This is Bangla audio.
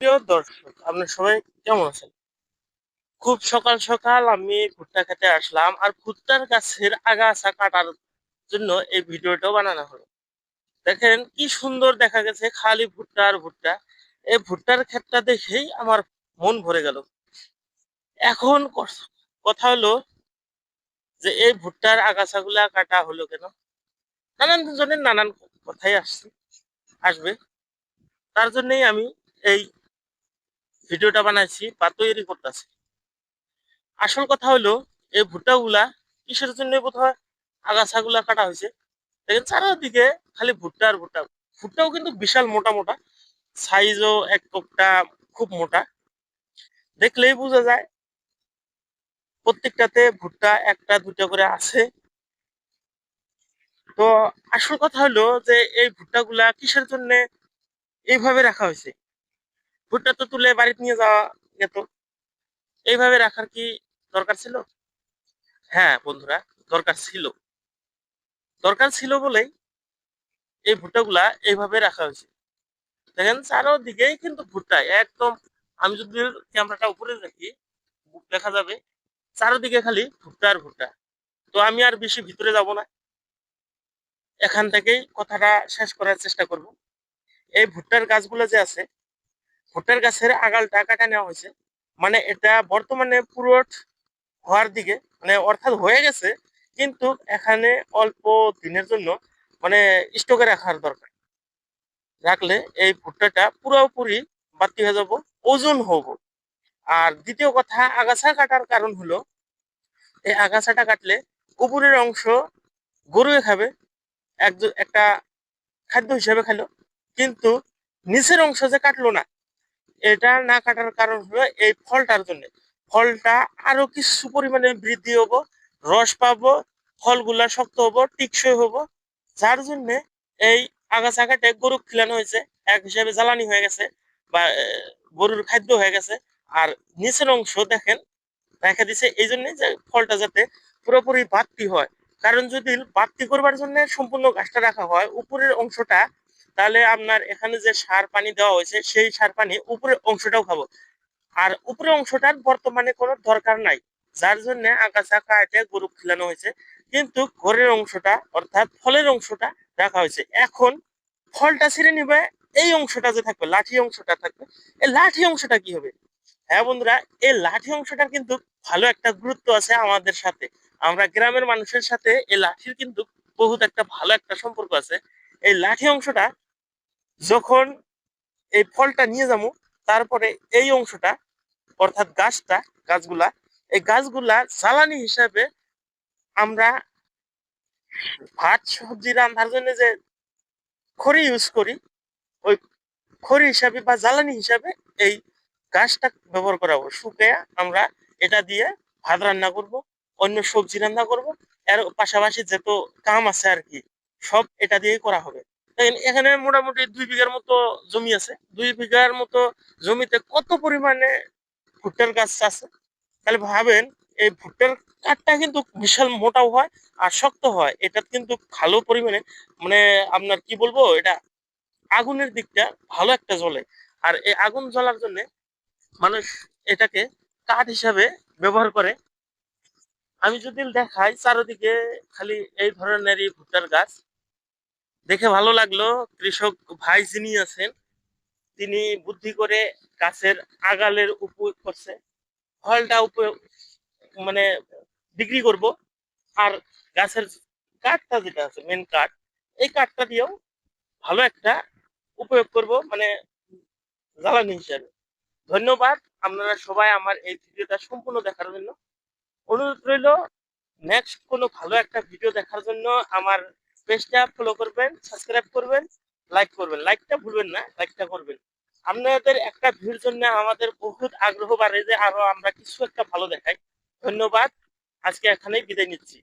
প্রিয় দর্শক, আপনার সবাই কেমন আছেন? খুব সকাল সকাল আমি ভুট্টা খেতে আসলাম, আর ভুট্টার গাছের আগাছা কাটার জন্য এই ভিডিওটাও বানানো হলো। দেখেন কি সুন্দর দেখা গেছে, খালি ভুট্টা আর ভুট্টা। এই ভুট্টার ক্ষেতটা দেখেই আমার মন ভরে গেল। এখন কথা হলো যে এই ভুট্টার আগাছাগুলা কাটা হলো কেন? নানান জনের নানান কথাই আসবে। তার জন্যই আমি এই ভিডিওটা বানাইছি বা তৈরি করতেছি। আসল কথা হলো, এই ভুট্টাগুলা কিসের জন্য বোধহয় আগাছাগুলা কাটা হয়েছে। দেখেন চারিদিকে খালি ভুট্টা আর ভুট্টা। ভুট্টাও কিন্তু বিশাল মোটা মোটা, সাইজও এক একটা খুব মোটা। দেখলেই বোঝা যায় প্রত্যেকটাতে ভুট্টা একটা দুটা করে আছে। তো আসল কথা হলো যে এই ভুট্টাগুলা কিসের জন্য এইভাবে রাখা হয়েছে। ভুট্টা তো তুলে বাড়িতে নিয়ে যাওয়া যেত, এইভাবে রাখার কি দরকার ছিল? হ্যাঁ বন্ধুরা, দরকার ছিল। দরকার ছিল বলেই এই ভুট্টাগুলা এইভাবে রাখা হয়েছে। দেখেন চারোদিকেই কিন্তু ভুট্টা একদম। আমি যদি ক্যামেরাটা উপরে রাখি, দেখা যাবে চারোদিকে খালি ভুট্টা আর ভুট্টা। তো আমি আর বেশি ভিতরে যাব না, এখান থেকেই কথাটা শেষ করার চেষ্টা করব। এই ভুট্টার গাছগুলো যে আছে, ভুট্টার গাছের আগালটা কাটা নেওয়া হয়েছে। মানে এটা বর্তমানে পুরো হওয়ার দিকে, মানে অর্থাৎ হয়ে গেছে, কিন্তু এখানে অল্প দিনের জন্য মানে স্টকে রাখার দরকার। রাখলে এই ভুট্টাটা পুরোপুরি বাতি হয়ে যাব, ওজন হবো। আর দ্বিতীয় কথা, আগাছা কাটার কারণ হলো এই আগাছাটা কাটলে উপরের অংশ গরুয়ে খাবে, একটা খাদ্য হিসেবে খেলো, কিন্তু নিচের অংশ যে কাটলো না, এটা না কাটার কারণ হলো এই ফলটার জন্য। ফলটা আরো কিছু পরিমাণে বৃদ্ধি হবো, রস পাবো, ফলগুলা শক্ত হবো, টিকসই হবো। যার জন্য এই আগাছা কাটে গরু খিলানো হয়েছে, এক হিসাবে জ্বালানি হয়ে গেছে বা গরুর খাদ্য হয়ে গেছে। আর নিচের অংশ দেখেন রেখে দিছে এই জন্য যে ফলটা যাতে পুরোপুরি বাড়তি হয়। কারণ যদি বাড়তি করবার জন্য সম্পূর্ণ গাছটা রাখা হয় উপরের অংশটা, তাহলে আপনার এখানে যে সার পানি দেওয়া হয়েছে সেই সার পানি উপরের অংশটাও খাবো। আর উপরের অংশটার বর্তমানে কোনো দরকার নাই, যার জন্য আগাছা কাটে গরু খিলানো হয়েছে। কিন্তু ঘরের অংশটা অর্থাৎ ফলের অংশটা রাখা হয়েছে। এখন ফলটা ছিঁড়ে নিবে, এই অংশটা যে থাকবে, লাঠি অংশটা থাকবে। এই লাঠি অংশটা কি হবে? হ্যাঁ বন্ধুরা, এই লাঠি অংশটার কিন্তু ভালো একটা গুরুত্ব আছে আমাদের সাথে। আমরা গ্রামের মানুষের সাথে এই লাঠির কিন্তু বহুত একটা ভালো একটা সম্পর্ক আছে। এই লাঠি অংশটা যখন এই ফলটা নিয়ে যাবো, তারপরে এই অংশটা অর্থাৎ গাছগুলা, এই গাছগুলা জ্বালানি হিসাবে আমরা ভাত সবজি রান্নার জন্য যে খড়ি ইউজ করি, ওই খড়ি হিসাবে বা জ্বালানি হিসাবে এই গাছটা ব্যবহার করা হবে। শুকিয়ে আমরা এটা দিয়ে ভাত রান্না করব, অন্য সবজি রান্না করব, এর পাশাপাশি যত কাম আছে আর কি, সব এটা দিয়েই করা হবে। এখানে মোটামুটি 2 বিঘার মতো জমি আছে। 2 বিঘার মতো জমিতে কত পরিমাণে ভুট্টার গাছ আছে, তাহলে ভাবেন। এই ভুট্টার কাঠটা কিন্তু বিশাল মোটাও হয় আর শক্ত হয়। এটা কিন্তু ভালো পরিমাণে, মানে আপনার কি বলবো, এটা আগুনের দিকটা ভালো একটা জ্বলে। আর এই আগুন জ্বলার জন্য মানুষ এটাকে কাঠ হিসাবে ব্যবহার করে। আমি যদি দেখাই চারদিকে খালি এই ধরনেরই ভুট্টার গাছ। দেখে ভালো লাগলো, কৃষক ভাই যিনি আছেন তিনি বুদ্ধি করে গাছের আগালের উপয়োগ করছে, ফলটা উপয়োগ মানে বিক্রি করব। আর গাছের কাঠটা যেটা আছে, মেন কাঠ, এই কাঠটা দিয়েও ভালো একটা উপয়োগ করব, মানে জ্বালানি হিসাবে। ধন্যবাদ আপনারা সবাই আমার এই ভিডিওটা সম্পূর্ণ দেখার জন্য। অনুরোধ রইল, নেক্সট কোনো ভালো একটা ভিডিও দেখার জন্য আমার পেজটা ফলো করবেন, সাবস্ক্রাইব করবেন, লাইক করবেন। লাইকটা ভুলবেন না, লাইকটা করবেন। আপনাদের একটা ভিউর জন্য আমাদের বহুত আগ্রহ বাড়ে যে আরো আমরা কিছু একটা ভালো দেখাই। ধন্যবাদ, আজকে এখানেই বিদায় নিচ্ছি।